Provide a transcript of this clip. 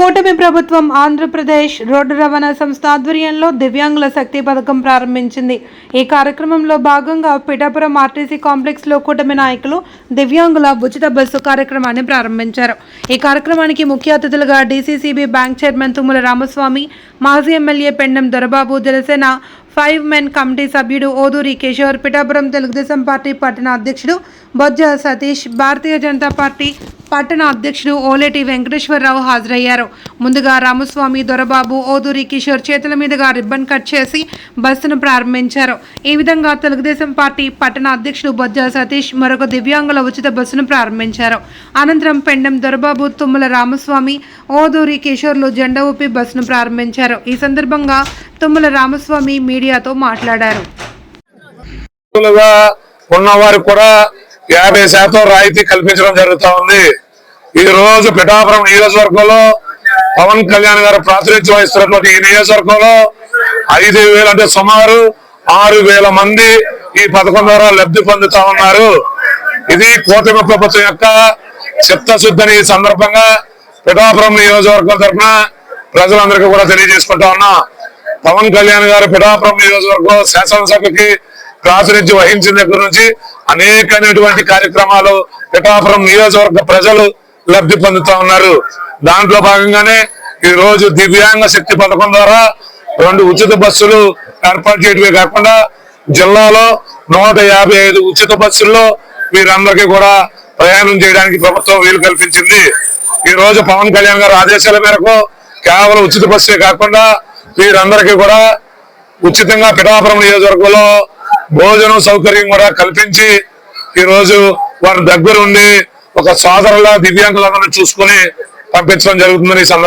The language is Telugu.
కూటమి ప్రభుత్వం ఆంధ్రప్రదేశ్ రోడ్డు రవాణా సంస్థ ఆధ్వర్యంలో దివ్యాంగుల శక్తి పథకం ప్రారంభించింది. ఈ కార్యక్రమంలో భాగంగా పిఠాపురం ఆర్టీసీ కాంప్లెక్స్ లో కూటమి నాయకులు దివ్యాంగుల ఉచిత బస్సు కార్యక్రమాన్ని ప్రారంభించారు. ఈ కార్యక్రమానికి ముఖ్య అతిథులుగా DCCB bank chairman Tummala Ramaswamy, మాజీ MLA Pendem Dorababu, Janasena 5 men committee సభ్యుడు ఓదూరి కిషోర్, పిఠాపురం తెలుగుదేశం పార్టీ పట్టణ అధ్యక్షుడు బొజ్జ సతీష్, భారతీయ జనతా పార్టీ పట్టణ అధ్యక్షుడు ఓలేటి వెంకటేశ్వరరావు హాజరయ్యారు. ముందుగా రామస్వామి, దొరబాబు, ఓదూరి కిషోర్ చేతుల మీదుగా రిబ్బన్ కట్ చేసి బస్సును ప్రారంభించారు. ఈ విధంగా తెలుగుదేశం పార్టీ పట్టణ అధ్యక్షుడు బొజ్జ సతీష్ మరొక దివ్యాంగుల ఉచిత బస్సును ప్రారంభించారు. అనంతరం పెండెం దొరబాబు, తుమ్మల రామస్వామి, ఓదూరి కిషోర్లు జెండా ఊపి బస్సును ప్రారంభించారు. ఈ సందర్భంగా తుమ్మల రామస్వామి మీడియాతో మాట్లాడారు. ఉన్నవారు కూడా 50% రాయితీ కల్పించడం జరుగుతా ఉంది. ఈ రోజు పిఠాపురం నియోజకవర్గంలో పవన్ కళ్యాణ్ గారు ప్రాతినిధ్యం వహిస్తున్నటువంటి ఈ నియోజకవర్గంలో 5,000 అంటే సుమారు 6,000 మంది ఈ పథకం ద్వారా లబ్ధి పొందుతా ఉన్నారు. ఇది కూటమి ప్రభుత్వం యొక్క చిత్తశుద్ధిని ఈ సందర్భంగా పిఠాపురం నియోజకవర్గం తరఫున ప్రజలందరికీ కూడా తెలియజేసుకుంటా ఉన్నా. పవన్ కళ్యాణ్ గారు పిఠాపురం నియోజకవర్గం శాసనసభకి ప్రాతినిధ్యం వహించిన దగ్గర నుంచి అనేకమైనటువంటి కార్యక్రమాలు పిఠాపురం నియోజకవర్గ ప్రజలు లబ్ధి పొందుతా ఉన్నారు. దాంట్లో భాగంగానే ఈ రోజు దివ్యాంగ శక్తి పథకం ద్వారా 2 ఉచిత బస్సులు ఏర్పాటు చేయడమే కాకుండా జిల్లాలో 155 ఉచిత బస్సుల్లో వీరందరికీ కూడా ప్రయాణం చేయడానికి ప్రభుత్వం వీలు కల్పించింది. ఈ రోజు పవన్ కళ్యాణ్ గారు ఆదేశాల మేరకు కేవలం ఉచిత బస్సే కాకుండా వీరందరికీ కూడా ఉచితంగా పిఠాపురం నియోజకవర్గంలో భోజనం సౌకర్యం కూడా కల్పించి ఈ రోజు వారి దగ్గర ఉండి ఒక సోదరుల దివ్యాంగులందరినీ చూసుకుని పంపించడం జరుగుతుందని ఈ సందర్భంగా